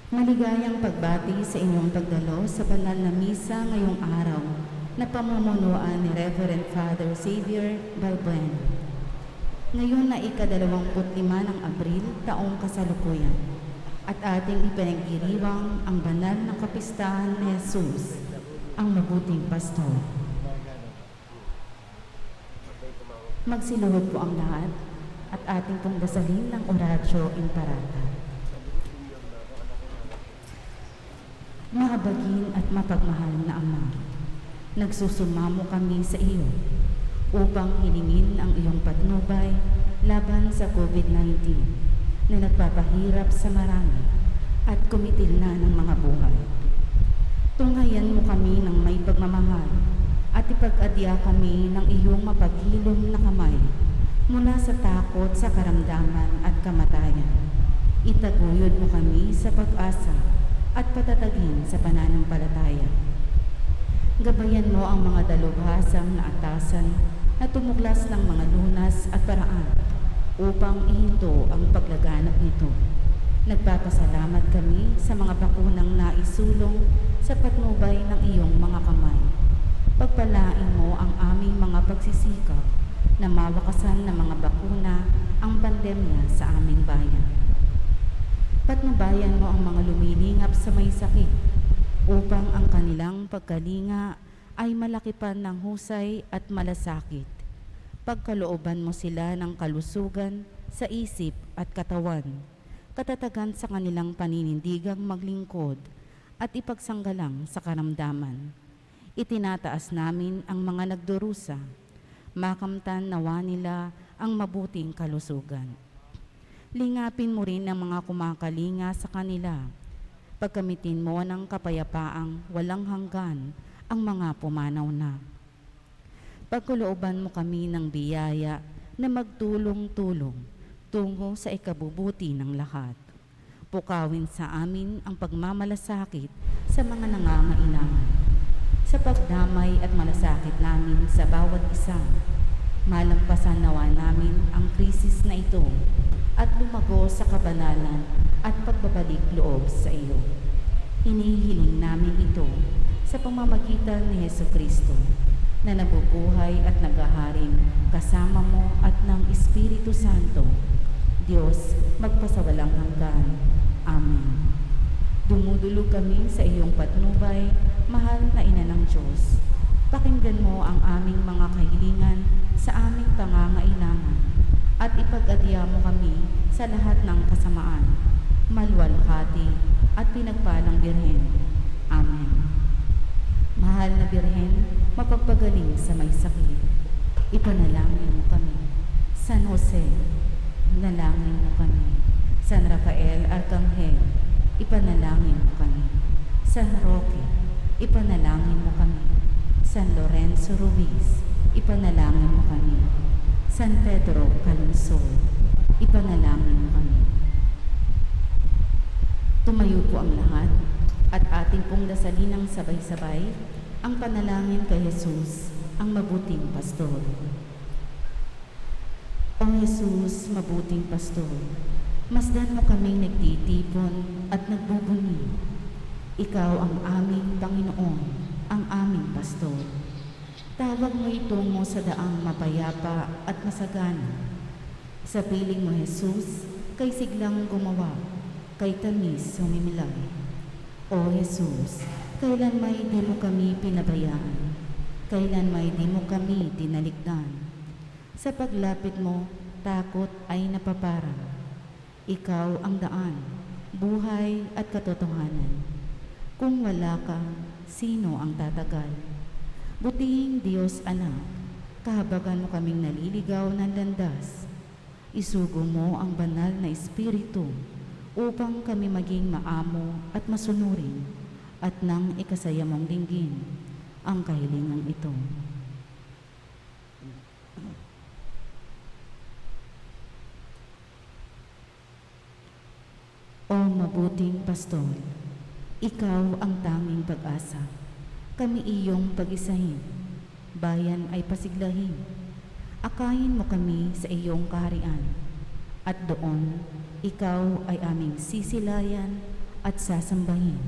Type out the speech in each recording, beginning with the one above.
Maligayang pagbati sa inyong pagdalo sa banal na misa ngayong araw na pamumunuan ni Reverend Father Xavier Balbuen. Ngayon na ika-25 ng Abril, taong kasalukuyan, at ating ipinagdiriwang ang banal na kapistahan ni Jesus, ang mabuting pastor. Magsiluhod po ang lahat at ating pong dasalin ng Oratio Imparata. Mahabagin at mapagmahal na Ama, nagsusumamo kami sa iyo upang hilingin ang iyong patnubay laban sa COVID-19 na nagpapahirap sa marami at kumitil na ng mga buhay. Tunghayan mo kami ng may pagmamahal at ipag-adya kami ng iyong mapaghilom na kamay mula sa takot sa karamdaman at kamatayan. Itaguyod mo kami sa pag-asa at patatagin sa pananampalataya. Gabayan mo ang mga dalubhasang na atasan na tumuklas ng mga lunas at paraan upang ihinto ang paglaganap nito. Nagpapasalamat kami sa mga bakunang naisulong sa patnubay ng iyong mga kamay. Pagpalain mo ang aming mga pagsisikap na mawakasan ng mga bakuna ang pandemya sa aming bayan. Patnubayan mo ang mga lumilingap sa may sakit upang ang kanilang pagkalinga ay malaki pa ng husay at malasakit. Pagkalooban mo sila ng kalusugan sa isip at katawan, katatagan sa kanilang paninindigang maglingkod at ipagsanggalang sa karamdaman. Itinataas namin ang mga nagdurusa, makamtan nawa nila ang mabuting kalusugan. Lingapin mo rin ang mga kumakalinga sa kanila. Pagkamitin mo ng kapayapaang walang hanggan ang mga pumanaw na. Pagkulooban mo kami ng biyaya na magtulong-tulong tungo sa ikabubuti ng lahat. Pukawin sa amin ang pagmamalasakit sa mga nangangailangan. Sa pagdamay at malasakit namin sa bawat isa, malampasan nawa namin ang krisis na ito at lumago sa kabanalan at pagbabalik loob sa iyo. Hinihiling namin ito sa pamamagitan ni Jesucristo na nabubuhay at naghaharing kasama mo at ng Espiritu Santo, Diyos magpasawalang hanggan. Amen. Dumudulog kami sa iyong patnubay, mahal na Ina ng Diyos. Pakinggan mo ang aming mga kahilingan sa aming pangangailangan at ipag-adya mo kami sa lahat ng kasamaan, maluwalhati at pinagpalang Birhen. Amen. Mahal na Birhen, mapagpagaling sa may sakit, ipanalangin mo kami. San Jose, nalangin mo kami. San Rafael Arcangel, ipanalangin mo kami. San Roque, ipanalangin mo kami. San Lorenzo Ruiz, ipanalangin mo kami. San Pedro Calungsod, ipanalangin mo kami. Tumayo po ang lahat at ating pong dasalin ng sabay-sabay ang panalangin kay Jesus, ang mabuting pastor. O Jesus, mabuting pastor, masdan mo kaming nagtitipon at nagbubunyi. Ikaw ang aming Panginoon, ang aming pastor. Tawag mo itungo sa daang mapayapa at masagana. Sa piling mo, Jesus, kay siglang gumawa, kay tamis humimilay. O Jesus, kailan may di mo kami pinabayaan, kailan may di mo kami dinaligdan. Sa paglapit mo, takot ay napaparang. Ikaw ang daan, buhay at katotohanan. Kung wala ka, sino ang tatagal? Butihing Diyos Anak, kahabagan mo kaming naliligaw ng landas. Isugo mo ang banal na Espiritu upang kami maging maamo at masunurin at nang ikasaya mong dinggin ang kahilingan ito. O mabuting pastor, ikaw ang tanging pag-asa. Kami iyong pag-isahin, bayan ay pasiglahin. Akayin mo kami sa iyong kaharian, at doon, ikaw ay aming sisilayan at sasambahin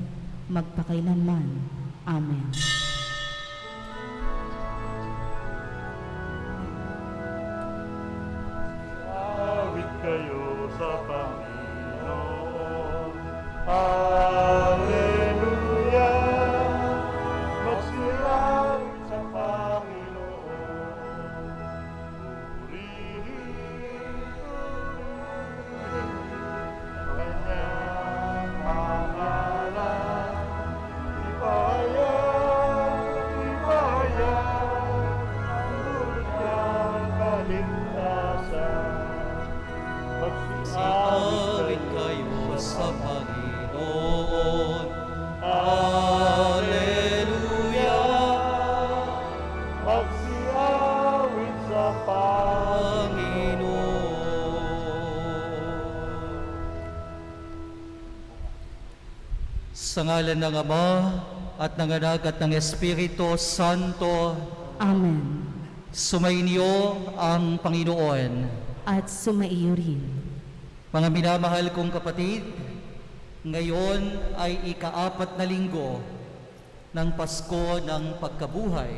magpakailanman. Amen. Awit kayo sa Panginoon. Hallelujah. Magsirawit sa Panginoon. Purihin ang kanyang pangalan. Ipaya ang dunyang kaligtasan. Magsiawit kayo sa Panginoon. Hallelujah. Magsiawit sa Panginoon. Sa ngalan ng Ama at ng Anak at ng Espiritu Santo, Amen. sumainyo ang Panginoon. At sumaiyo rin. Mga minamahal kong kapatid, ngayon ay ika-4 na linggo ng Pasko ng Pagkabuhay.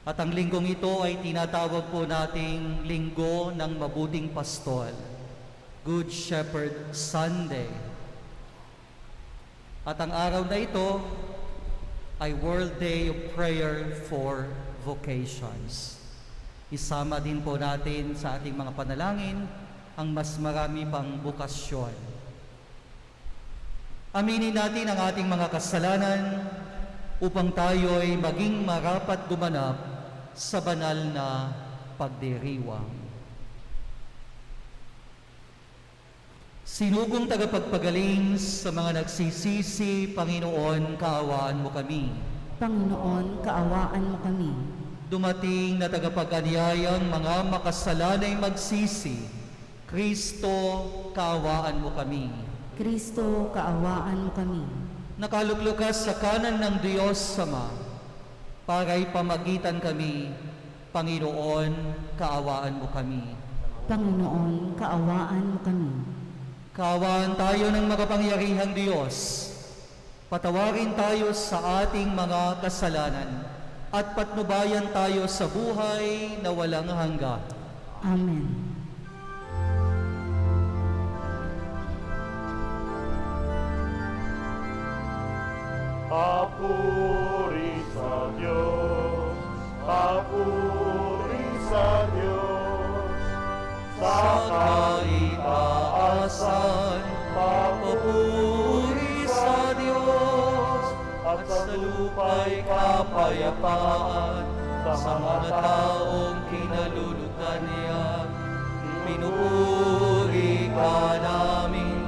At ang linggong ito ay tinatawag po nating Linggo ng Mabuting Pastol, Good Shepherd Sunday. At ang araw na ito ay World Day of Prayer for Vocations. Isama din po natin sa ating mga panalangin ang mas marami pang bukasyon. Aminin natin ang ating mga kasalanan upang tayo ay maging marapat gumanap sa banal na pagdiriwang. Sinugong tagapagpagaling sa mga nagsisisi, Panginoon, kaawaan mo kami. Panginoon, kaawaan mo kami. Dumating na tagapag-anyayang mga makasalanay magsisi, Kristo, kaawaan mo kami. Kristo, kaawaan mo kami. Nakaluklukas sa kanan ng Diyos Ama, paray pamagitan kami, Panginoon, kaawaan mo kami. Panginoon, kaawaan mo kami. Kaawaan tayo ng makapangyarihang Diyos. Patawarin tayo sa ating mga kasalanan at patnubayan tayo sa buhay na walang hanggan. Amen. Papuri sa Diyos, papuri sa Diyos, sa kaitaasan, papuri sa Diyos, at sa lupa'y kapayapaan, sa mga taong kinalulukan niya. Pinupuri ka namin,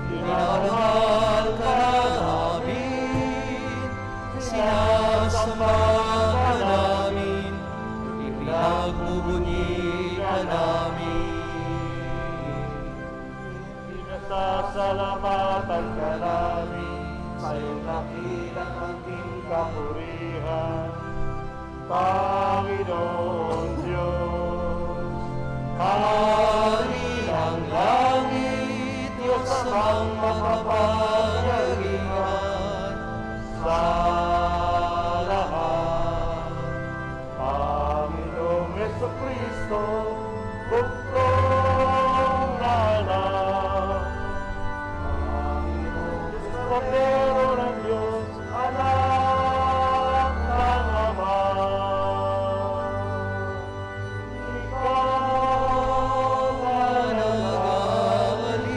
dinadahal ka namin, sinasamba ka namin, ipinagbubunyi ka namin. Pinasasalamatan ka namin, sa'yo nakilang ang iyong kapurihan. Panginoon Diyos, Hari ng langit, Diyos ang makapangyarihan sa lahat. Panginoong Jesucristo, bugtong na anak. Panginoong Diyos, Kordero ng Diyos, anak ng Ama. Ikaw na nag-aalis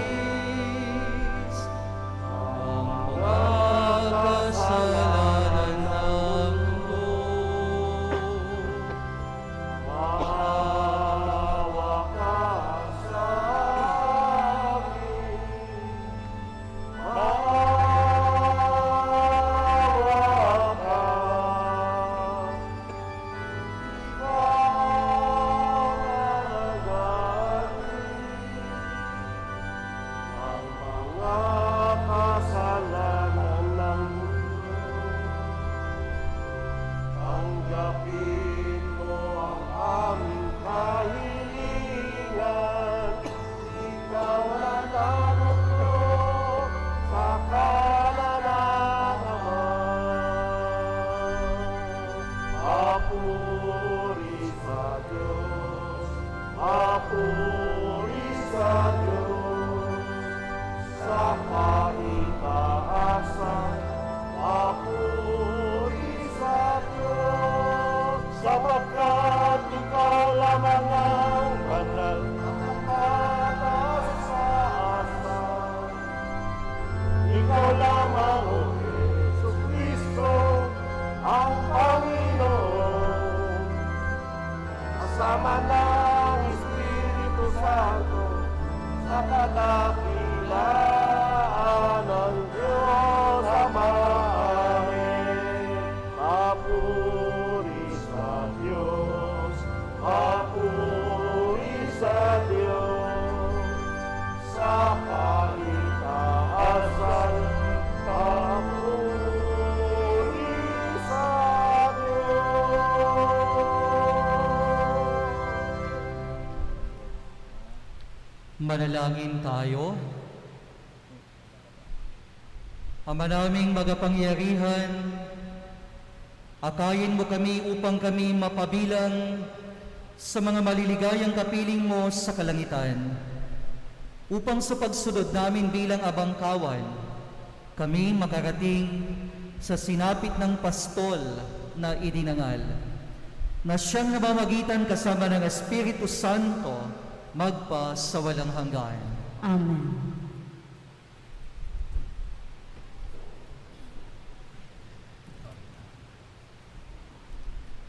ang mga kasalanan ng mundo. maawa ka sa amin. Maawa lamang o Jesucristo ang Panginoon. Kasama ng Espiritu Santo sa kadakilaan ng Diyos Ama. Amen. Papuri sa Diyos, papuri sa Diyos, sa kaitaasan, papuri sa Diyos. Manalangin tayo. Ama naming magapangyarihan, akayin mo kami upang kami mapabilang sa mga maliligayang kapiling mo sa kalangitan, upang sa pagsunod namin bilang abangkawan, kami makarating sa sinapit ng pastol na idinangal, na siyang namamagitan kasama ng Espiritu Santo magpa sa walang hanggan. Amen.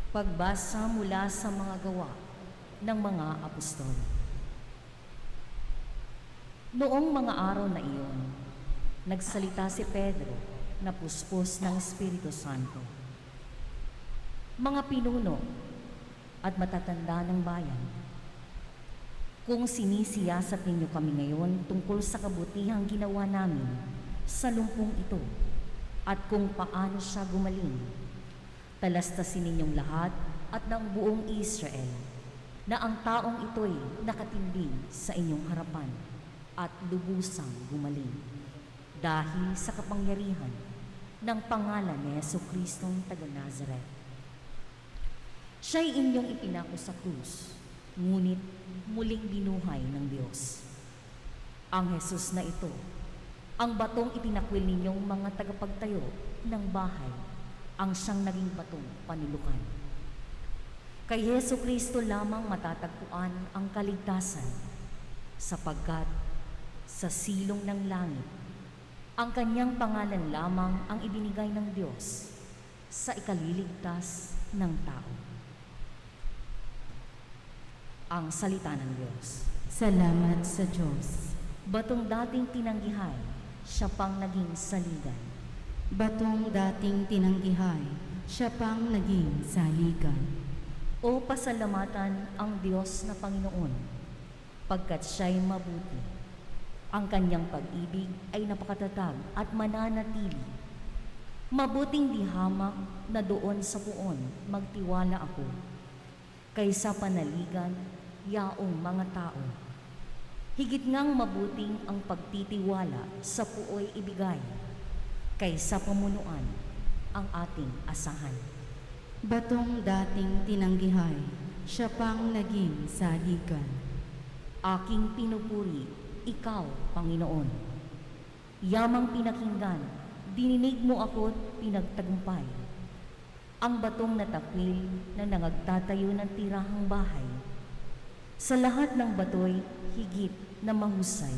Pagbasa mula sa mga gawa ng mga apostol. Noong mga araw na iyon, nagsalita si Pedro na puspos ng Espiritu Santo. Mga pinuno at matatanda ng bayan, kung sinisiyasat ninyo kami ngayon tungkol sa kabutihang ginawa namin sa lumpong ito at kung paano siya gumaling, talastasin ninyong lahat at ng buong Israel na ang taong ito'y nakatindi sa inyong harapan at lubusang gumaling dahil sa kapangyarihan ng pangalan ni Jesucristong taga-Nazaret. Siya'y inyong ipinako sa krus, ngunit muling binuhay ng Diyos. Ang Jesus na ito, ang batong itinakwil ninyong mga tagapagtayo ng bahay, ang siyang naging batong panulukan. Kay Jesucristo lamang matatagpuan ang kaligtasan, sapagkat sa silong ng langit, ang kanyang pangalan lamang ang ibinigay ng Diyos sa ikaliligtas ng tao. Ang salita ng Diyos. Salamat sa Diyos. Batong dating tinanggihay, siya pang naging saligan. Batong dating tinanggihay, siya pang naging saligan. O pasalamatan ang Diyos na Panginoon, pagkat siya'y mabuti. Ang kanyang pag-ibig ay napakatatag at mananatili. Mabuting dihamak na doon sa puon magtiwala ako, kaysa panaligan yaong mga tao. Higit ngang mabuting ang pagtitiwala sa puoy ibigay, kaysa pamunuan ang ating asahan. Batong dating tinanggihay, siya pang naging saligan. Aking pinupuri, ikaw, Panginoon. Yamang pinakinggan, dininig mo ako't pinagtagumpay. Ang batong natakwil na nangagtatayo ng tirahang bahay, sa lahat ng batoy, higit na mahusay.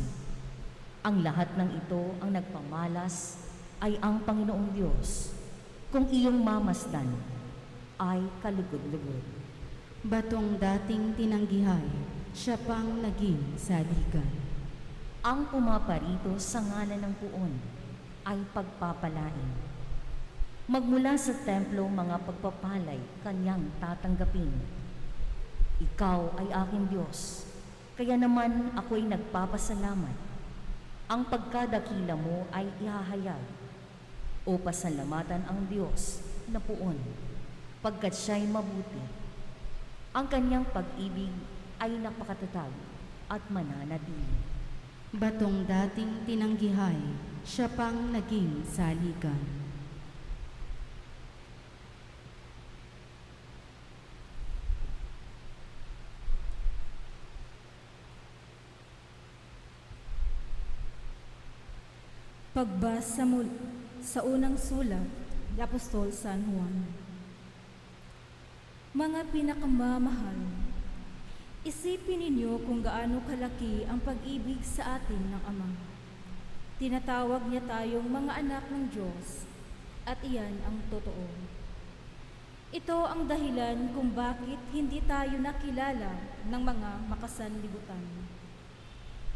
Ang lahat ng ito ang nagpamalas ay ang Panginoong Diyos. Kung iyong mamasdan, ay kalugod-lugod. Batong dating tinanggihay, siya pang naging saligan. Ang pumaparito sa ngalan ng puon ay pagpapalain. Magmula sa templo mga pagpapalay kanyang tatanggapin. Ikaw ay aking Diyos, kaya naman ako'y nagpapasalamat. Ang pagkadakila mo ay ihahayag. O pasalamatan ang Diyos na puon, pagkat siya'y mabuti. Ang kanyang pag-ibig ay napakatatag at mananatili. Batong dating tinanggihay, siya pang naging saligan. Pagbasa sa unang sulat ni Apostol San Juan. Mga pinakamamahal, isipin ninyo kung gaano kalaki ang pag-ibig sa atin ng Ama. Tinatawag niya tayong mga anak ng Diyos at iyan ang totoo. Ito ang dahilan kung bakit hindi tayo nakilala ng mga makasanlibutan.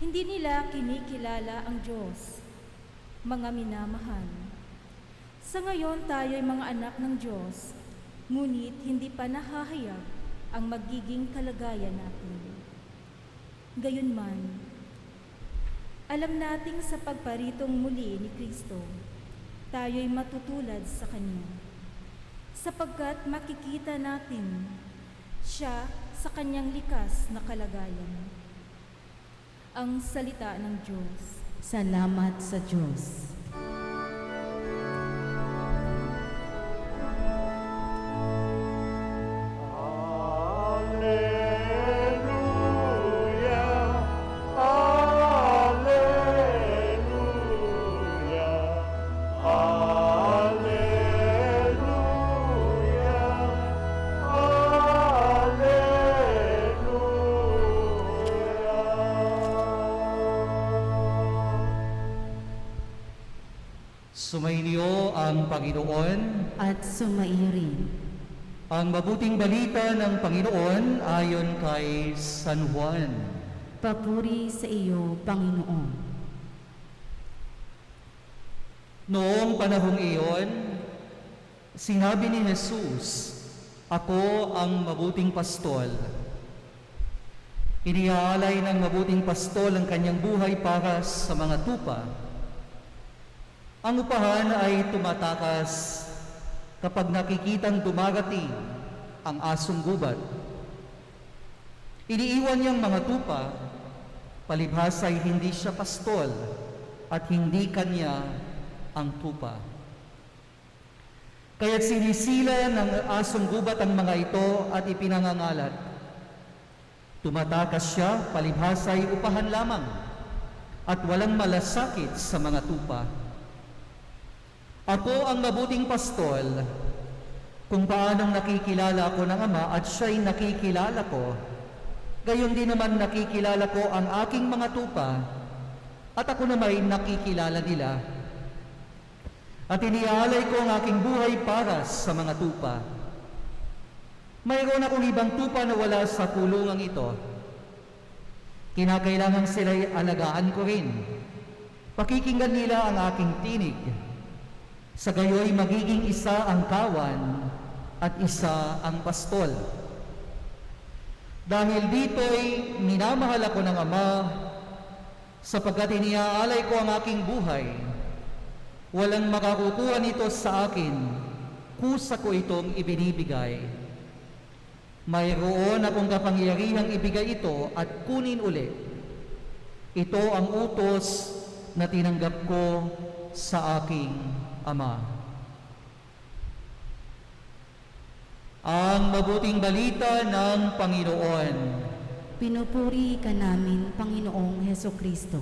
Hindi nila kinikilala ang Diyos, mga minamahal. Sa ngayon tayo ay mga anak ng Diyos, ngunit hindi pa nahahayag ang magiging kalagayan natin. Gayunman, alam nating sa pagparitong muli ni Kristo, tayo'y matutulad sa Kanya, sapagkat makikita natin siya sa Kanyang likas na kalagayan. Ang salita ng Diyos. Salamat sa Diyos. Alleluia, alleluia, alleluia, alleluia. Sumainyo ang Panginoon. At sumairin. Ang mabuting balita ng Panginoon ayon kay San Juan. Papuri sa iyo, Panginoon. Noong panahong iyon, sinabi ni Jesus, "Ako ang mabuting pastol." Iniaalay ng mabuting pastol ang kanyang buhay para sa mga tupa. Ang upahan ay tumatakas kapag nakikitang dumarating ang asong gubat. Iniiwan niyang mga tupa, palibhas ay hindi siya pastol at hindi kanya ang tupa. Kaya't sinisila ng asong gubat ang mga ito at ipinangangalat. Tumatakas siya, palibhas ay upahan lamang at walang malasakit sa mga tupa. Ako ang mabuting pastol, kung paanong nakikilala ako ng Ama at siya'y nakikilala ko, gayon din naman nakikilala ko ang aking mga tupa at ako naman nakikilala nila. At iniaalay ko ang aking buhay para sa mga tupa. Mayroon akong ibang tupa na wala sa kulungang ito. Kinakailangan sila'y alagaan ko rin. Pakikinggan nila ang aking tinig. Sa gayoy magiging isa ang kawan at isa ang pastol. Dahil dito'y minamahal ako ng Ama, sapagkat iniaalay ko ang aking buhay. Walang makakukuha nito sa akin, kusa ko itong ibinibigay. Mayroon akong kapangyarihang ibigay ito at kunin uli. Ito ang utos na tinanggap ko sa aking Ama. Ang mabuting balita ng Panginoon. Pinupuri ka namin, Panginoong Hesukristo.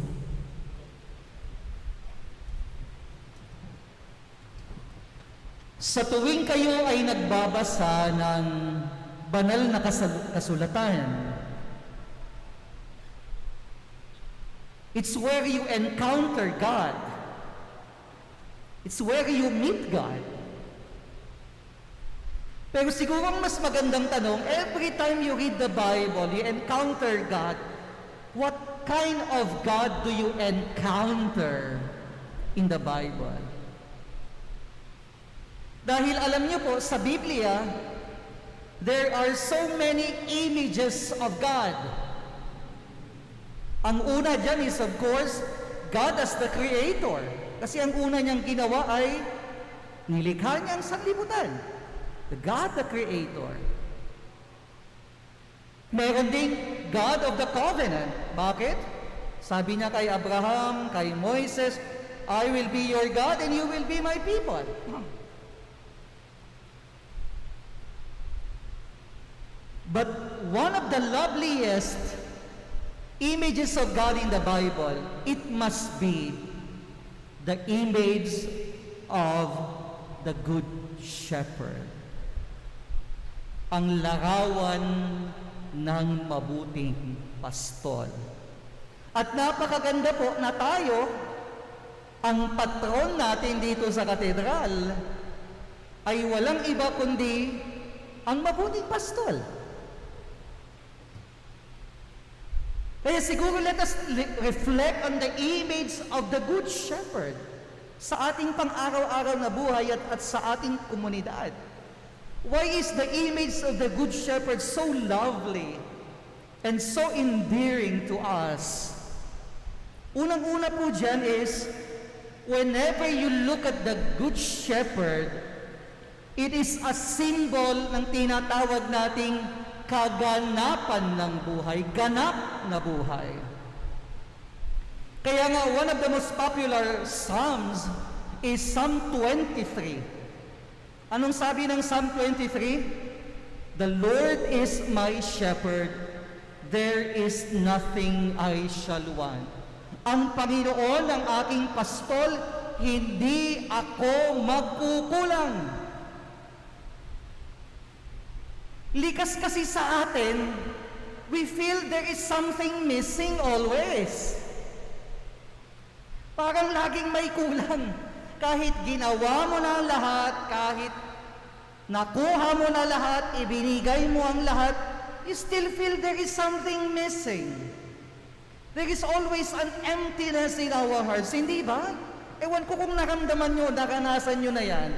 Sa tuwing kayo ay nagbabasa ng banal na kasulatan, it's where you encounter God. It's where you meet God. Pero siguro ang mas magandang tanong, every time you read the Bible, you encounter God, what kind of God do you encounter in the Bible? Dahil alam niyo po, sa Biblia, there are so many images of God. Ang una dyan is, of course, God as the Creator. Kasi ang una niyang ginawa ay nilikha niya ang sanlibutan. The God the Creator. Meron ding God of the Covenant. Bakit? Sabi niya kay Abraham, kay Moises, I will be your God and you will be my people. But one of the loveliest images of God in the Bible, it must be the image of the Good Shepherd. Ang larawan ng mabuting pastol. At napakaganda po na tayo, Ang patron natin dito sa katedral ay walang iba kundi ang mabuting pastol. Kaya siguro let us reflect on the image of the Good Shepherd sa ating pang-araw-araw na buhay at sa ating komunidad. Why is the image of the Good Shepherd so lovely and so endearing to us? Unang-una po dyan is, whenever you look at the Good Shepherd, it is a symbol ng tinatawag nating kaganapan ng buhay, ganap na buhay. Kaya nga, one of the most popular Psalms is Psalm 23. Anong sabi ng Psalm 23? The Lord is my shepherd, there is nothing I shall want. Ang Panginoon ang aking pastol, hindi ako magkukulang. Likas kasi sa atin, we feel there is something missing always. Parang laging may kulang. Kahit ginawa mo na lahat, kahit nakuha mo na lahat, ibinigay mo ang lahat, you still feel there is something missing. There is always an emptiness in our hearts, hindi ba? Ewan ko kung naramdaman nyo, naranasan nyo na yan,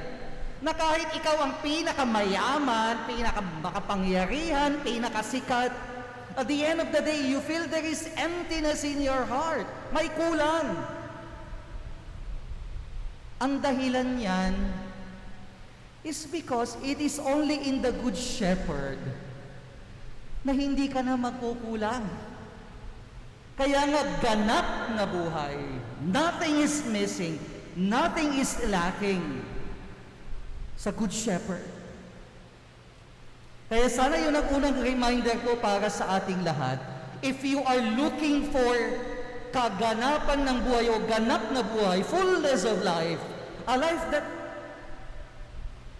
na kahit ikaw ang pinakamayaman, pinakamakapangyarihan, pinakasikat, at the end of the day, you feel there is emptiness in your heart. May kulang. Ang dahilan yan is because it is only in the Good Shepherd na hindi ka na magkukulang. Kaya nga ganap na buhay. Nothing is missing. Nothing is lacking sa Good Shepherd. Kaya sana yun ang unang reminder ko para sa ating lahat. If you are looking for kaganapan ng buhay o ganap na buhay, fullness of life, a life that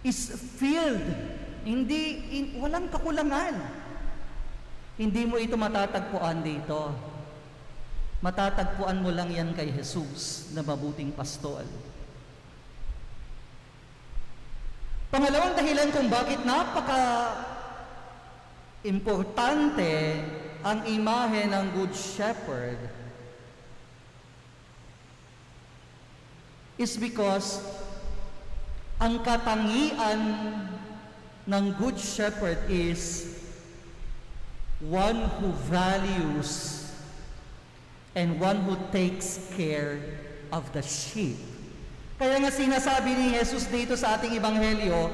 is filled, walang kakulangan. Hindi mo ito matatagpuan dito. Matatagpuan mo lang yan kay Jesus na mabuting pastol. Pangalawang dahilan kung bakit importante ang imahe ng Good Shepherd is because ang katangian ng Good Shepherd is one who values and one who takes care of the sheep. Kaya nga sinasabi ni Jesus dito sa ating ebanghelyo,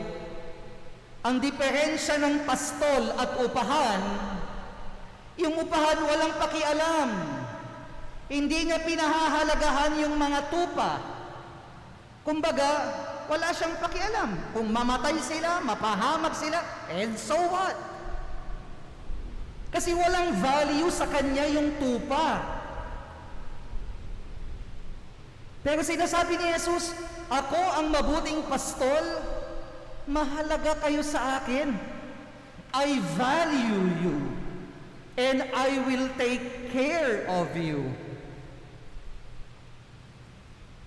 ang diferensya ng pastol at upahan, yung upahan walang pakialam. Hindi niya pinahahalagahan yung mga tupa. Kumbaga, wala siyang pakialam. Kung mamatay sila, mapahamak sila, and so what? Kasi walang value sa kanya yung tupa. Pero sinasabi ni Jesus, ako ang mabuting pastol, mahalaga kayo sa akin. I value you, and I will take care of you.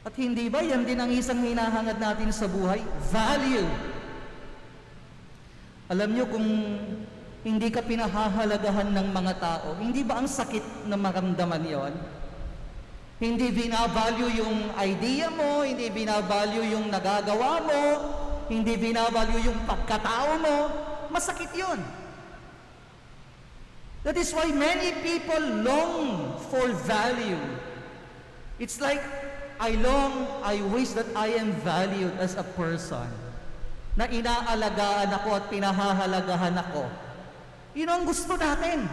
At hindi ba yan din ang isang hinahangad natin sa buhay? Value. Alam nyo, kung hindi ka pinahahalagahan ng mga tao, hindi ba ang sakit na maramdaman yon? Hindi binavalue yung idea mo, hindi binavalue yung nagagawa mo, hindi binavalue yung pagkatao mo, masakit yun. That is why many people long for value. It's like, I wish that I am valued as a person, na inaalagaan ako at pinahahalagahan ako. Yun ang gusto natin.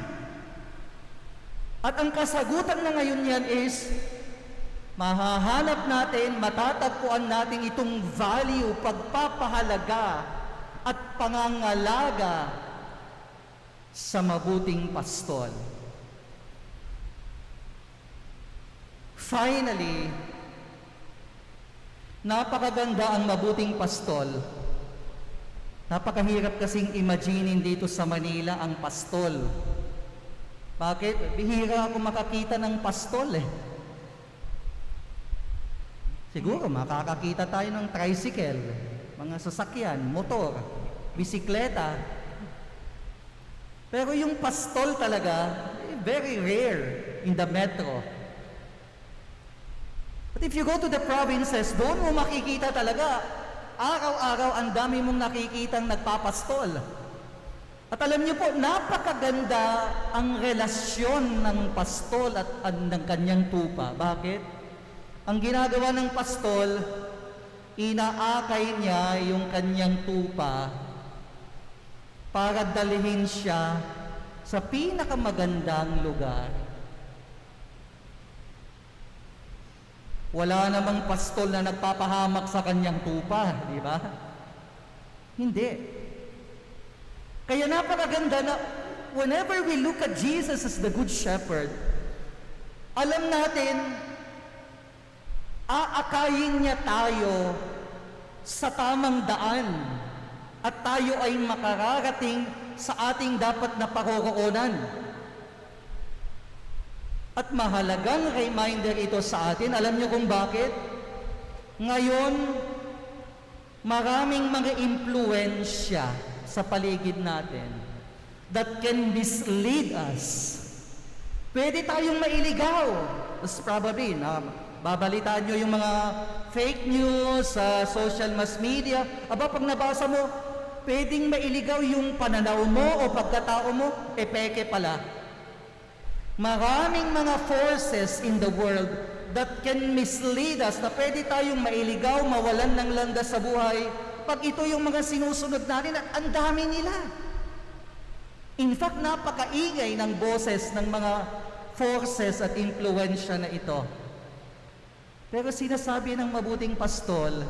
At ang kasagutan na ngayon yan is, mahahanap natin, matatagpuan natin itong value, pagpapahalaga at pangangalaga sa mabuting pastol. Finally, napakaganda ang mabuting pastol. Napakahirap kasing imaginin dito sa Manila ang pastol. Bakit? Bihira ako makakita ng pastol eh. Siguro makakakita tayo ng tricycle, mga sasakyan, motor, bisikleta. Pero yung pastol talaga, very rare in the metro. But if you go to the provinces, doon mo makikita talaga, araw-araw ang dami mong nakikitang nagpapastol. At alam niyo po, napakaganda ang relasyon ng pastol at ng kanyang tupa. Bakit? Ang ginagawa ng pastol, inaakay niya yung kanyang tupa para dalhin siya sa pinakamagandang lugar. Wala namang pastol na nagpapahamak sa kanyang tupa, di ba? Hindi. Kaya napakaganda na whenever we look at Jesus as the Good Shepherd, alam natin, aakayin niya tayo sa tamang daan at tayo ay makararating sa ating dapat na paroroonan. At mahalagang reminder ito sa atin. Alam niyo kung bakit? Ngayon, maraming mga impluensya sa paligid natin that can mislead us. Pwede tayong mailigaw. Most probably, babalitaan nyo yung mga fake news sa social mass media. Aba, pag nabasa mo, pwedeng mailigaw yung pananaw mo o pagkatao mo, peke pala. Maraming mga forces in the world that can mislead us na pwede tayong mailigaw, mawalan ng landas sa buhay pag ito yung mga sinusunod natin at ang dami nila. In fact, napakaingay ng boses ng mga forces at impluensya na ito. Pero sinasabi ng mabuting pastol,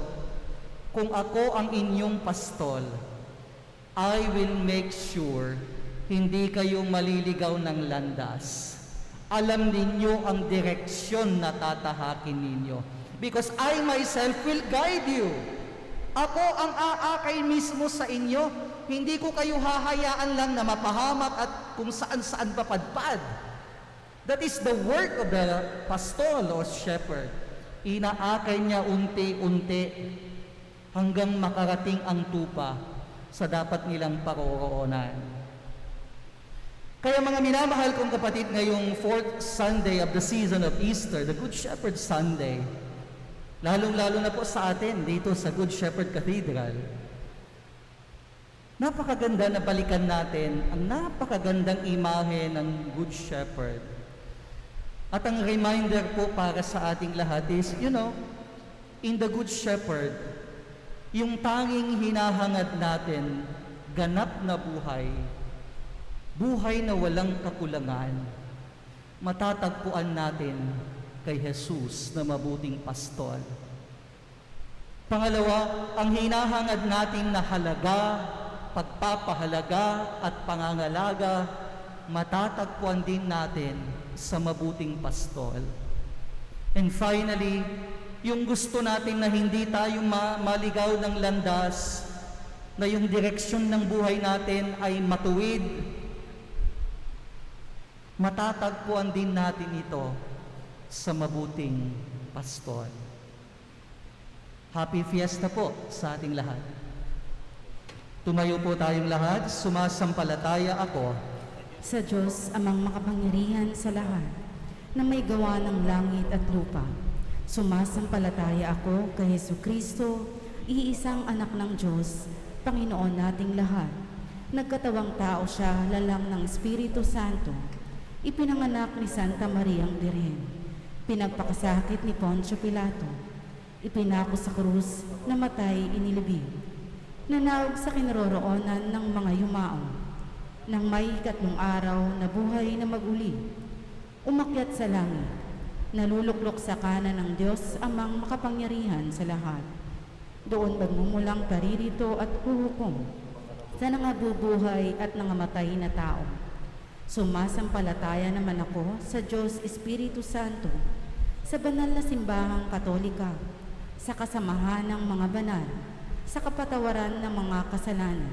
kung ako ang inyong pastol, I will make sure hindi kayo maliligaw ng landas. Alam ninyo ang direksyon na tatahakin ninyo. Because I myself will guide you. Ako ang aakay mismo sa inyo. Hindi ko kayo hahayaan lang na mapahamak at kung saan-saan papadpad. That is the work of the pastol or shepherd. Inaakay niya unti-unti hanggang makarating ang tupa sa dapat nilang paroroonan. Kaya mga minamahal kong kapatid, ngayong 4th Sunday of the season of Easter, the Good Shepherd Sunday, lalong-lalo na po sa atin dito sa Good Shepherd Cathedral, napakaganda na balikan natin ang napakagandang imahe ng Good Shepherd. At ang reminder po para sa ating lahat is, in the Good Shepherd, yung tanging hinahangad natin, ganap na buhay, buhay na walang kakulangan, matatagpuan natin kay Jesus na mabuting pastol. Pangalawa, ang hinahangad nating na halaga, pagpapahalaga at pangangalaga, matatagpuan din natin sa mabuting pastol. And finally, yung gusto natin na hindi tayo maligaw ng landas, na yung direksyon ng buhay natin ay matuwid, matatagpuan din natin ito sa mabuting pastol. Happy Fiesta po sa ating lahat. Tumayo po tayong lahat, sumasampalataya ako Sa Diyos amang makapangyarihan sa lahat, na may gawa ng langit at lupa. Sumasampalataya ako kay Jesucristo, iisang anak ng Diyos, Panginoon nating lahat. Nagkatawang tao siya, lalang ng Espiritu Santo. Ipinanganak ni Santa Mariang Birhen. Pinagpakasakit ni Poncio Pilato. Ipinako sa krus, namatay, inilibing. Nanawag sa kinaroroonan ng mga yumao. Nang may 3 araw na buhay na maguli, umakyat sa langit, naluluklok sa kanan ng Diyos amang makapangyarihan sa lahat. Doon magmumulang paririto at huhukom sa nangabubuhay at nangamatay na tao. Sumasampalataya naman ako sa Diyos Espiritu Santo, sa banal na simbahang Katolika, sa kasamahan ng mga banal, sa kapatawaran ng mga kasalanan,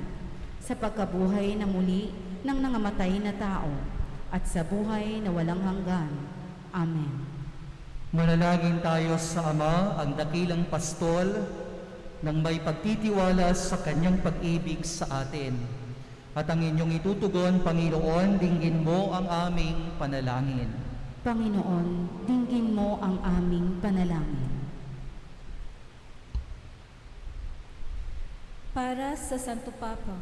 sa pagkabuhay na muli ng nangamatay na tao, at sa buhay na walang hanggan. Amen. Manalangin tayo sa Ama, ang dakilang pastol, nang may pagtitiwala sa kanyang pag-ibig sa atin. At ang inyong itutugon, Panginoon, dinggin mo ang aming panalangin. Panginoon, dinggin mo ang aming panalangin. Para sa Santo Papa,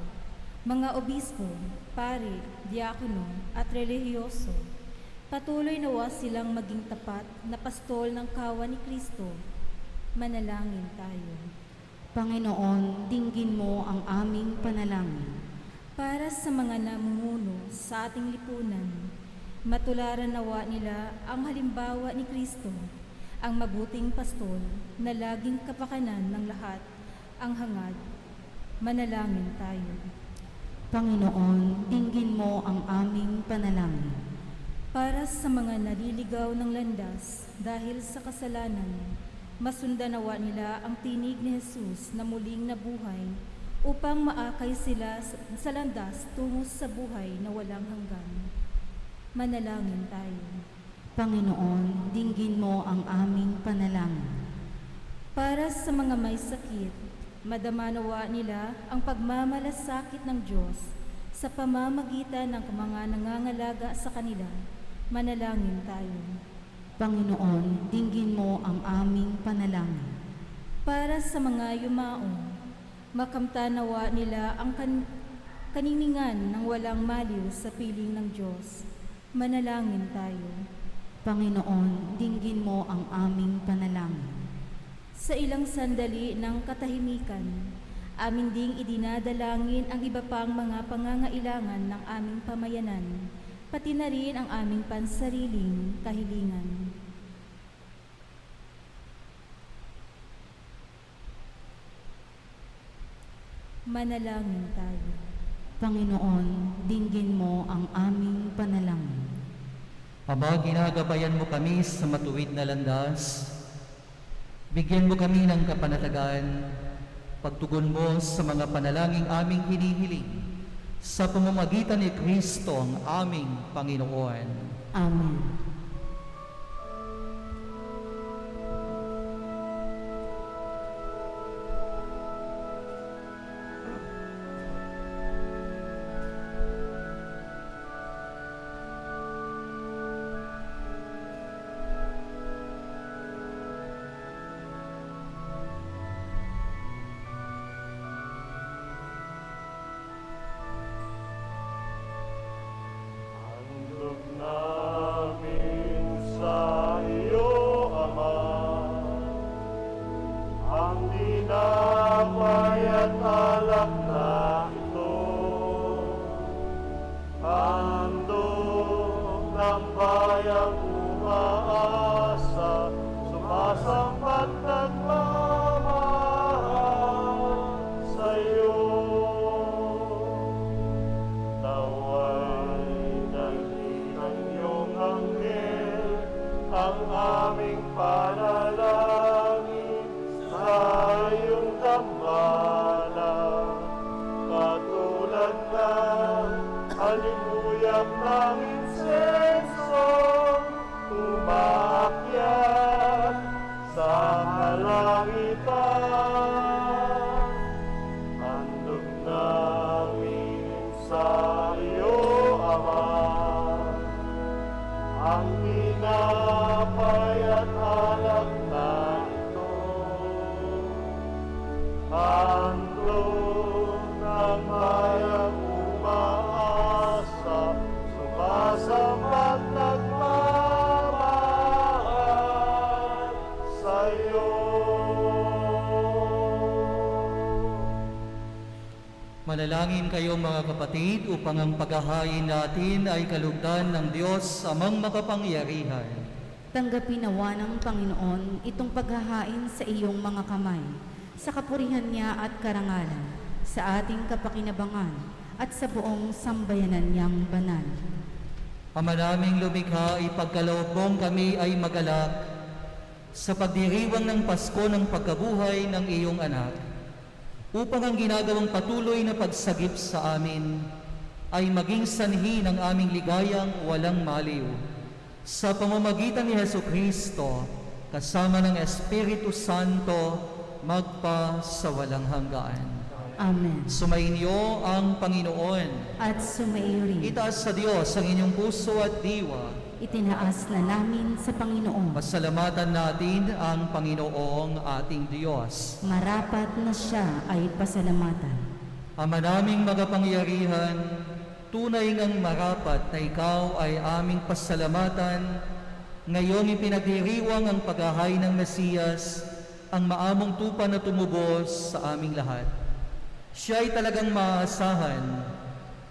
mga obispo, pari, diakono at relihiyoso, patuloy nawa silang maging tapat na pastol ng kawan ni Kristo. Manalangin tayo. Panginoon, dinggin mo ang aming panalangin. Para sa mga namumuno sa ating lipunan, matularan nawa nila ang halimbawa ni Kristo, ang mabuting pastol na laging kapakanan ng lahat, ang hangad. Manalangin tayo. Panginoon, dinggin mo ang aming panalangin. Para sa mga naliligaw ng landas dahil sa kasalanan, masundan nawa nila ang tinig ni Jesus na muling nabuhay upang maakay sila sa landas tungo sa buhay na walang hanggan. Manalangin tayo. Panginoon, dinggin mo ang aming panalangin. Para sa mga may sakit, madama nawa nila ang pagmamalasakit ng Diyos sa pamamagitan ng mga nangangalaga sa kanila. Manalangin tayo. Panginoon, dinggin mo ang aming panalangin. Para sa mga yumaong, makamtanawa nila ang kaniningan ng walang maliw sa piling ng Diyos. Manalangin tayo. Panginoon, dinggin mo ang aming panalangin. Sa ilang sandali ng katahimikan, amin ding idinadalangin ang iba pang mga pangangailangan ng aming pamayanan, pati na rin ang aming pansariling kahilingan. Manalangin tayo. Panginoon, dinggin mo ang aming panalangin. Ama, ginagabayan mo kami sa matuwid na landas. Bigyan mo kami ng kapanatagan, pagtugon mo sa mga panalangin aming hinihiling, sa pamamagitan ni Kristo ang aming Panginoon. Amen. Handog namin sa iyo, Ama, ang dinapay at alak na ito. Handog ng bayang umaasa, sumasampat nagmamahal sa iyo. Naway dalhin ng iyong anghel ang aming panalangin sa iyong dambana, katulad ng halihuyang ng insenso umaakyat sa kalangitan. Handog namin sa iyo, Ama, ang tinapay at alak na ito. Handog ng bayang umaasa, sumasambat nagmamahal sa iyo. Manalangin kayo mga kapatid upang ang paghahain natin ay kalugdan ng Diyos amang makapangyarihan. Tanggapin nawa ng Panginoon itong paghahain sa iyong mga kamay, sa kapurihan niya at karangalan, sa ating kapakinabangan at sa buong sambayanan niyang banal. Ama naming lumikha, ipagkaloob mong kami ay magalak sa pagdiriwang ng Pasko ng pagkabuhay ng iyong anak, upang ang ginagawang patuloy na pagsagip sa amin ay maging sanhi ng aming ligayang walang maliw. sa pamamagitan ni Hesu Kristo, kasama ng Espiritu Santo, magpa sa walang hanggan. Amen. Sumainyo ang Panginoon. At sumaiyo rin. Itaas sa Diyos ang inyong puso at diwa. Itinaas na namin sa Panginoon. Pasalamatan natin ang Panginoong ating Diyos. Marapat na siya ay pasalamatan. Ama naming magapangyarihan, tunay ngang marapat na ikaw ay aming pasalamatan. Ngayong ipinagdiriwang ang paghahay ng Mesiyas, ang maamong tupa na tumubos sa aming lahat. Siya ay talagang maaasahan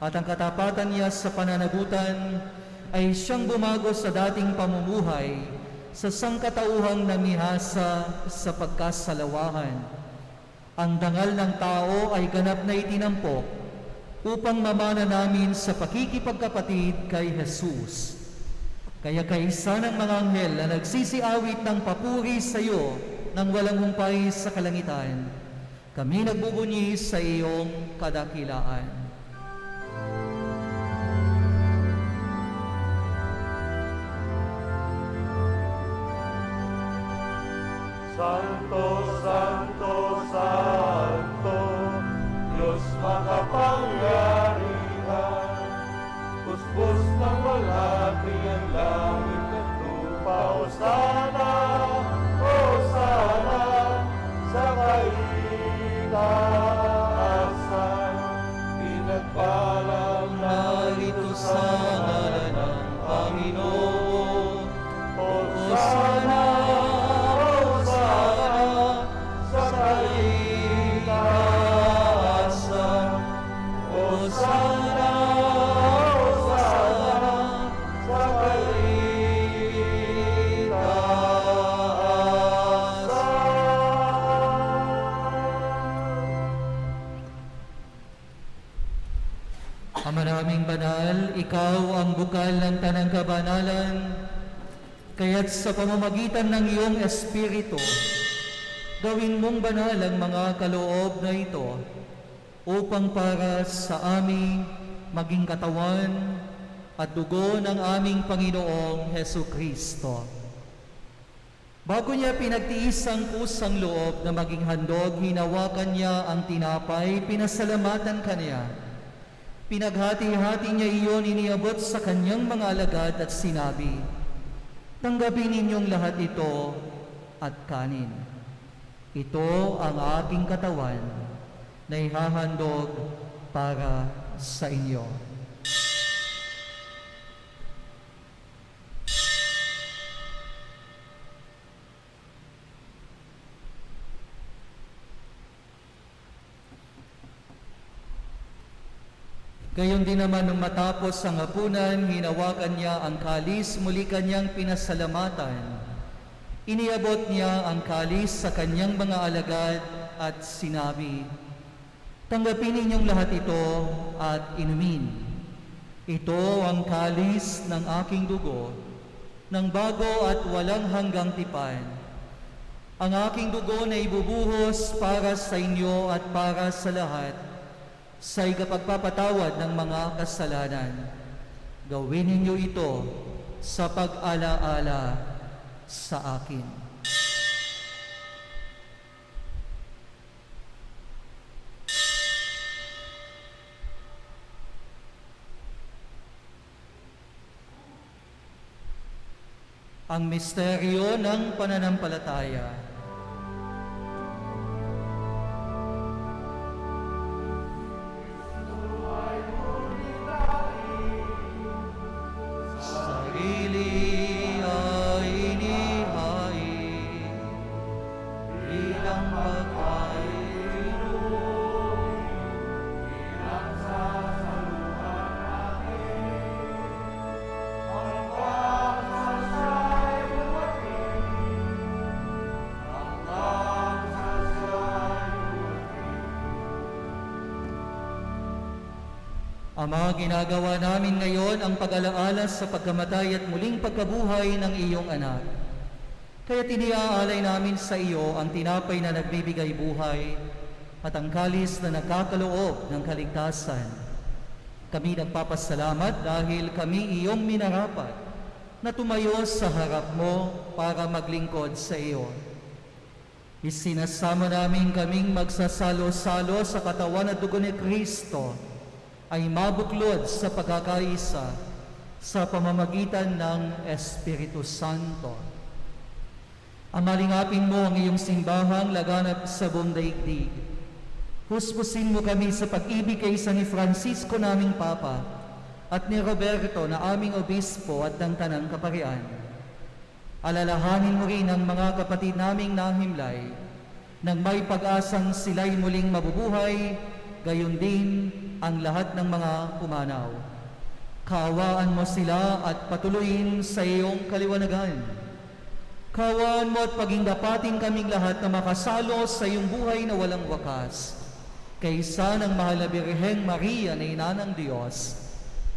at ang katapatan niya sa pananagutan ay siyang bumago sa dating pamumuhay sa sangkatauhang namihasa sa pagkasalawahan. Ang dangal ng tao ay ganap na itinampok upang mamana namin sa pakikipagkapatid kay Jesus. Kaya kaisa ng mga anghel na nagsisiawit ng papuri sa iyo nang walang humpay sa kalangitan, kami nagbubunyi sa iyong kadakilaan. Santo, Santo, Santo, Diyos makapangyarihan, puspos ng malaki ang langit at lupa. Hosana, Hosana, sa kaitaasan, pinagpalang Narito sa ngalan ng Panginoon, Hosana, Hosana, sa kaitaasan. Hosana, Hosana, sa kaitaasan. Ama naming banal, ikaw ang bukal ng tanang kabanalan, kaya't sa pamamagitan ng iyong Espiritu, gawin mong banal ang mga kaloob na ito upang para sa aming maging katawan at dugo ng aming Panginoong Hesu Kristo. Bago niya pinagtiis ang kusang loob na maging handog, hinawakan niya ang tinapay, pinasalamatan kaniya. Pinaghati-hati niya iyon, iniabot sa kanyang mga alagad at sinabi, "Tanggapin ninyong lahat ito at kanin. Ito ang aking katawan na ihahandog para sa inyo." Gayon din naman nung matapos ang hapunan, hinawakan niya ang kalis, muli kanyang pinasalamatan. Iniabot niya ang kalis sa kanyang mga alagad at sinabi, "Tanggapin ninyong lahat ito at inumin. Ito ang kalis ng aking dugo, ng bago at walang hanggang tipan. Ang aking dugo na ibubuhos para sa inyo at para sa lahat, sa ikapagpapatawad ng mga kasalanan. Gawin ninyo ito sa pag-alaala sa akin." Ang misteryo ng pananampalataya. Sarili ay inihain bilang pagkain, bilang sasaluhan natin. Ang pagsasay dumating, ang pagsasay dumating. Ama, ginagawa namin ngayon ang pag-alaala sa pagkamatay at muling pagkabuhay ng iyong anak. Kaya tiniaalay namin sa iyo ang tinapay na nagbibigay buhay at ang kalis na nagkakaloob ng kaligtasan. Kami nagpapasalamat dahil kami iyong minarapat na tumayo sa harap mo para maglingkod sa iyo. Isinasama namin kaming magsasalo-salo sa katawan at dugo ni Kristo ay mabuklod sa pagkakaisa sa pamamagitan ng Espiritu Santo. Amalingapin mo ang iyong simbahang laganap sa buong daigdig. Huspusin mo kami sa pag-ibig kay San Francisco naming Papa at ni Roberto na aming obispo at ng Tanang Kaparian. Alalahanin mo rin ang mga kapatid naming nahimlay nang may pag-asang sila'y muling mabubuhay, gayon din ang lahat ng mga pumanaw. Kaawaan mo sila at patuloyin sa iyong kaliwanagan. Kaawaan mo at pagingdapatin kaming lahat na makasalo sa iyong buhay na walang wakas. Kaysa ng mahal na Birheng Maria na Ina ng Diyos,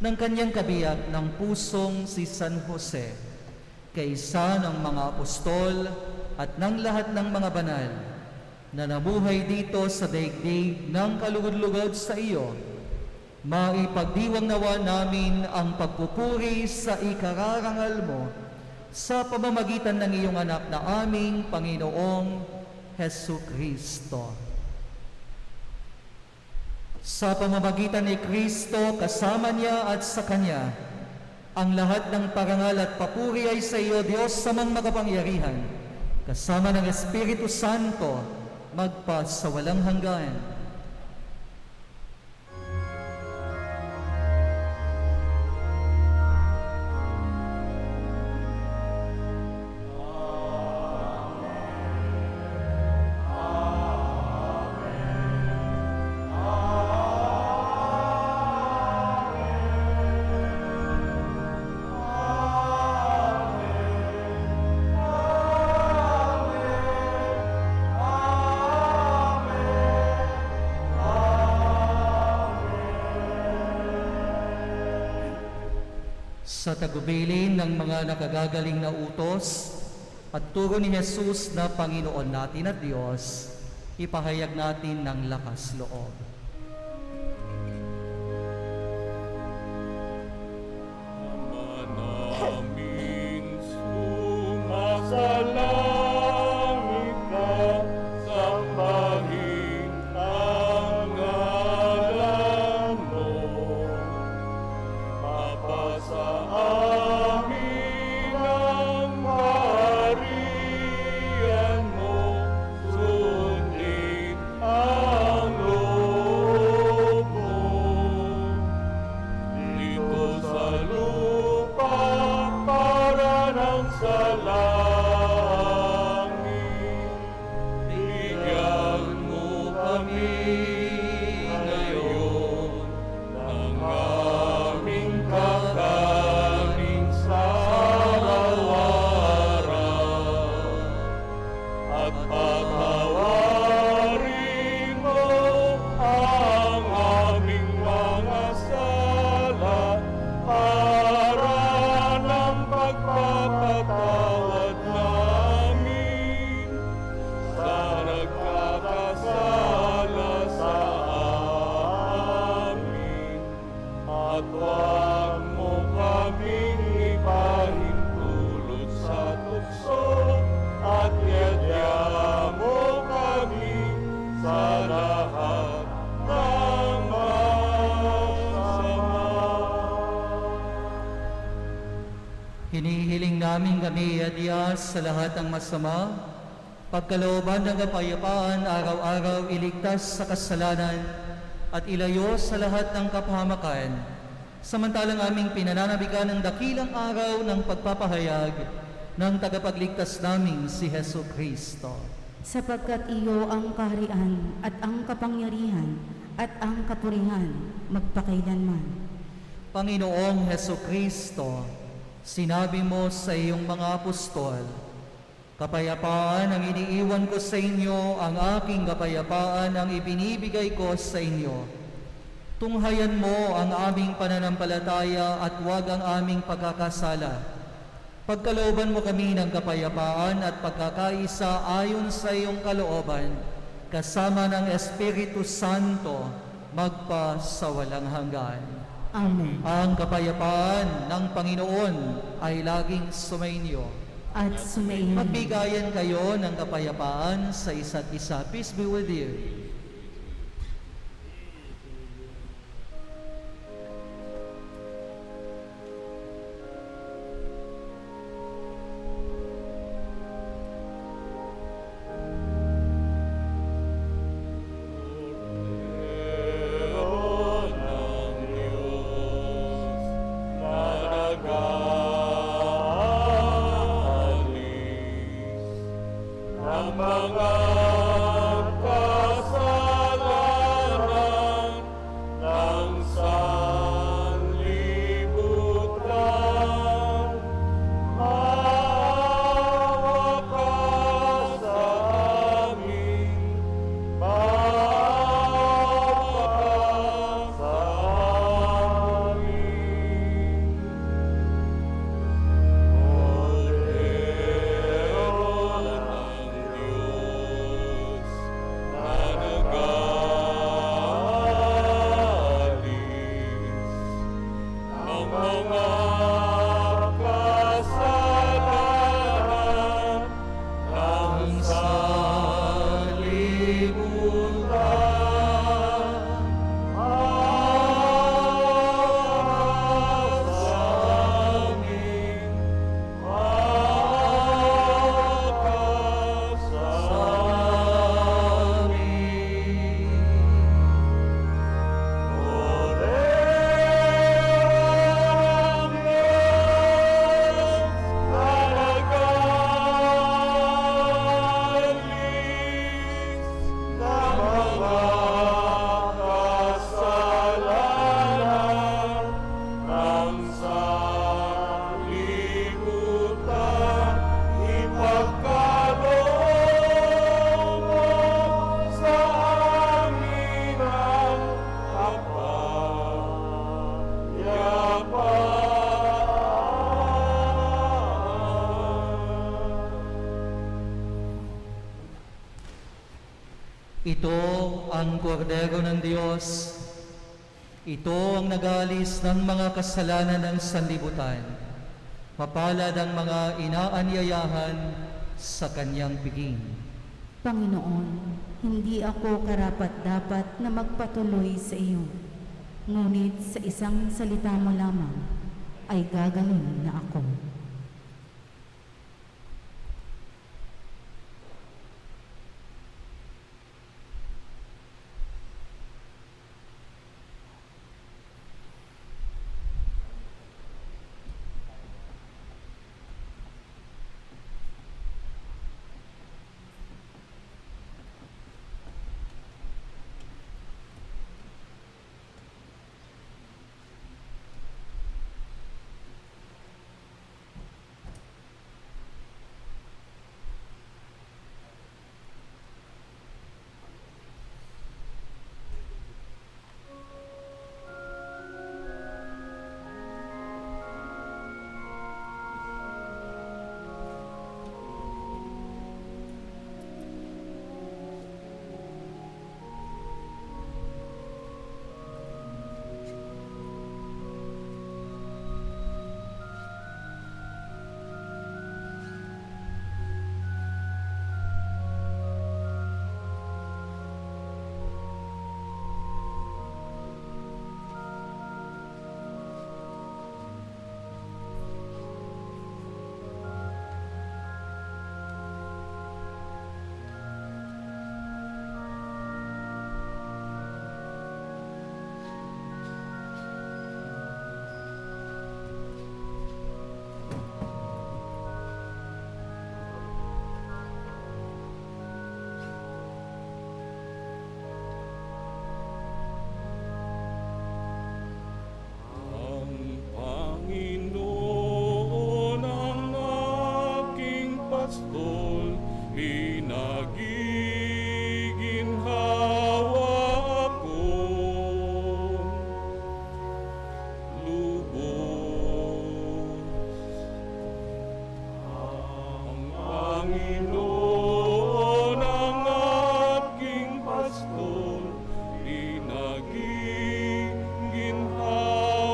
ng kanyang kabiyak ng pusong si San Jose, kaysa ng mga apostol at ng lahat ng mga banal na nabuhay dito sa daigdig ng kalugod-lugod sa iyo, maipagdiwang nawa namin ang pagpupuri sa ikararangal mo sa pamamagitan ng iyong anak na aming Panginoong Hesu Kristo. Sa pamamagitan ni Kristo, kasama niya at sa Kanya, ang lahat ng parangal at papuri ay sa iyo, Diyos samang makapangyarihan, kasama ng Espiritu Santo, magpa sa walang hanggan. Sa tagubilin ng mga nakagagaling na utos at turo ni Jesus na Panginoon natin at Diyos, ipahayag natin ng lakas loob. Ama namin sumasalangit ka, sambahin ang ngalan mo. Mapasa amin ang kaharian mo, sundin ang loob mo. Dito sa lupa para ng sa langit, bigyan mo kami ngayon ng aming kakanin sa araw-araw, at patawarin mo ang aming mga sala para ng pagpapatawad namin sa nagkakasala sa amin. At huwag mo kaming ipahintulot sa tukso, at yadya mo kami sa lahat ng masama. Hinihiling namin kami adiyas sa lahat ng masama, pagkalooban ng kapayapaan, araw-araw iligtas sa kasalanan at ilayo sa lahat ng kapahamakan, samantalang aming pinananabikan ng dakilang araw ng pagpapahayag ng tagapagligtas naming si Hesu Kristo. Sapagkat iyo ang kaharian at ang kapangyarihan at ang kapurihan magpakailanman. Panginoong Hesu Kristo, sinabi mo sa iyong mga apostol, kapayapaan ang iniiwan ko sa inyo, ang aking kapayapaan ang ibinibigay ko sa inyo. Tunghayan mo ang aming pananampalataya at huwag ang aming pagkakasala. Pagkalooban mo kami ng kapayapaan at pagkakaisa ayon sa iyong kalooban, kasama ng Espiritu Santo, magpa sa walang hanggan. Amen. Ang kapayapaan ng Panginoon ay laging sumainyo. At sumayin. Magbigayan kayo ng kapayapaan sa isa't isa. Peace be with you. Cordero ng Diyos na nag-aalis ng mga kasalanan ng sanlibutan. Maawa ka sa amin, maawa ka sa amin. Cordero ng Diyos na nag-aalis ng mga kasalanan ng sanlibutan. Maawa sa amin, maawa ka sa amin. Ito ang kordero ng Diyos. Ito ang nag-aalis ng mga kasalanan ng sanlibutan. Mapalad ang mga inaanyayahan sa kanyang piging. Panginoon, hindi ako karapat-dapat na magpatuloy sa iyo. Ngunit sa isang salita mo lamang ay gagaling na ako. Pastor, inaging ginhawa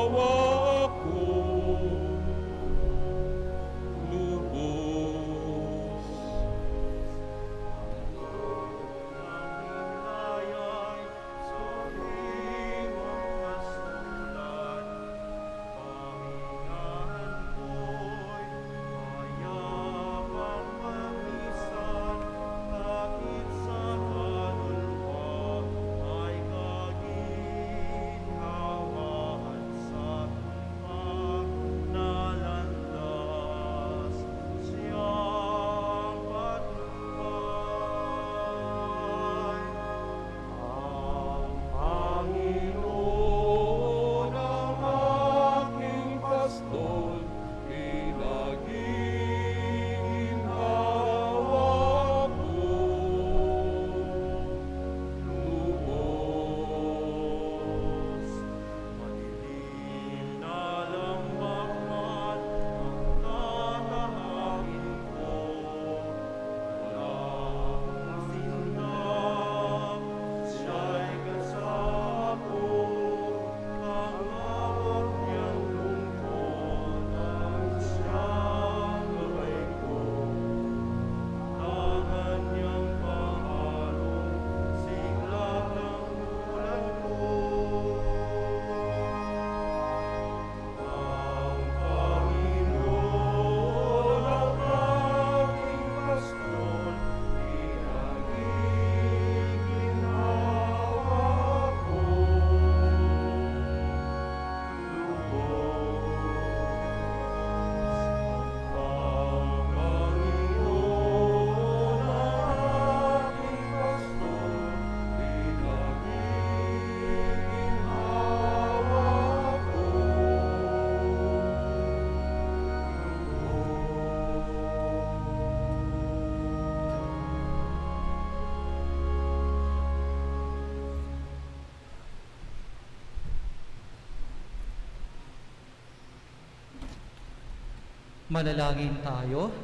Manalangin tayo.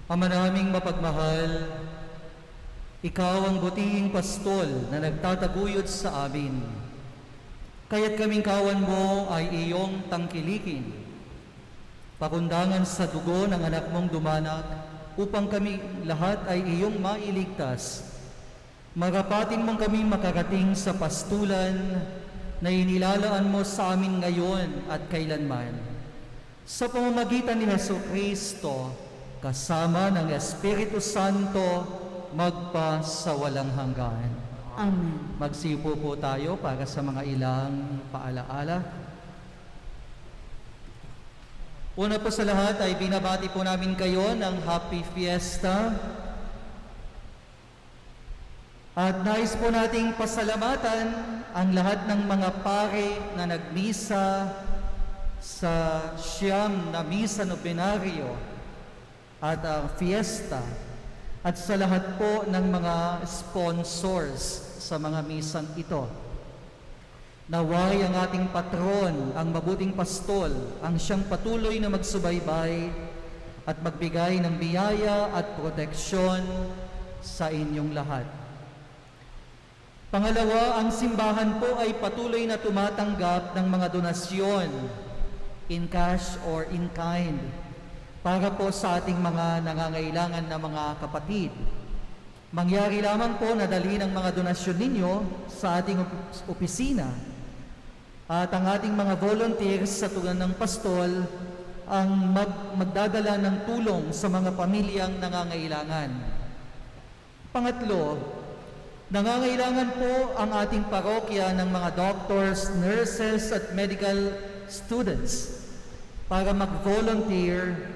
Ama naming mapagmahal, Ikaw ang butihing pastol na nagtataguyod sa amin. Kaya't kaming kawan mo ay iyong tangkilikin. Pakundangan sa dugo ng anak mong dumanak upang kami lahat ay iyong mailigtas. Marapatin mong kami makarating sa pastulan na inilalaan mo sa amin ngayon at kailanman. Sa pamamagitan ni Jesucristo, kasama ng Espiritu Santo, magpa sa walang hanggan. Amen. Magsipo po tayo para sa mga ilang paalaala. Una po sa lahat ay binabati po namin kayo ng Happy Fiesta. At nais po nating pasalamatan ang lahat ng mga pare na nagmisa sa siyam na misa nobenaryo at fiesta, at sa lahat po ng mga sponsors sa mga misang ito. Naway ang ating patron, ang mabuting pastol, ang siyang patuloy na magsubaybay at magbigay ng biyaya at proteksyon sa inyong lahat. Pangalawa, ang simbahan po ay patuloy na tumatanggap ng mga donasyon in cash or in kind para po sa ating mga nangangailangan na mga kapatid. Mangyari lamang po na dali ng mga donasyon ninyo sa ating opisina at ang ating mga volunteers sa tulad ng pastol ang magdadala ng tulong sa mga pamilyang nangangailangan. Pangatlo, nangangailangan po ang ating parokya ng mga doctors, nurses at medical students para mag-volunteer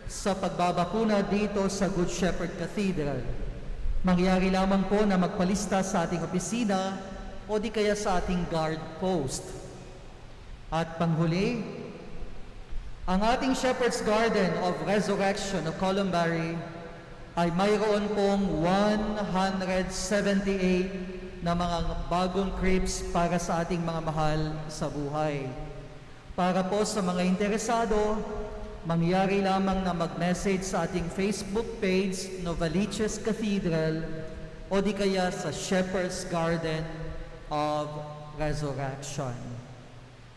sa pagbabakuna dito sa Good Shepherd Cathedral. Mangyari lamang po na magpalista sa ating opisina o di kaya sa ating guard post. At panghuli, ang ating Shepherd's Garden of Resurrection of Columbary ay mayroon pong 178 na mga bagong cribs para sa ating mga mahal sa buhay. Para po sa mga interesado, mangyari lamang na mag-message sa ating Facebook page, Novaliches Cathedral, o di kaya sa Shepherd's Garden of Resurrection.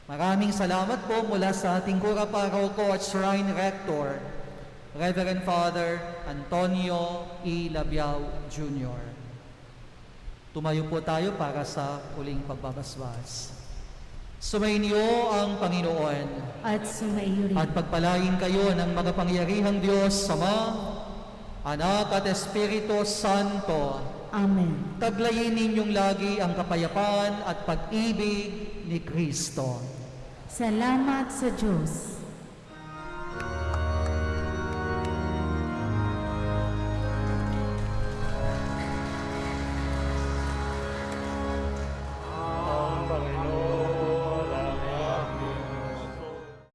Maraming salamat po mula sa ating Cura Parroco at Shrine Rector, Reverend Father Antonio E. Labiao Jr. Tumayo po tayo para sa huling pagbabasbas. Sumainyo ang Panginoon At sumaiyo rin. at pagpalain kayo ng makapangyarihang Diyos, Ama, Anak at Espiritu Santo. Amen. Taglayin ninyong lagi ang kapayapaan at pag-ibig ni Kristo. Salamat sa Diyos.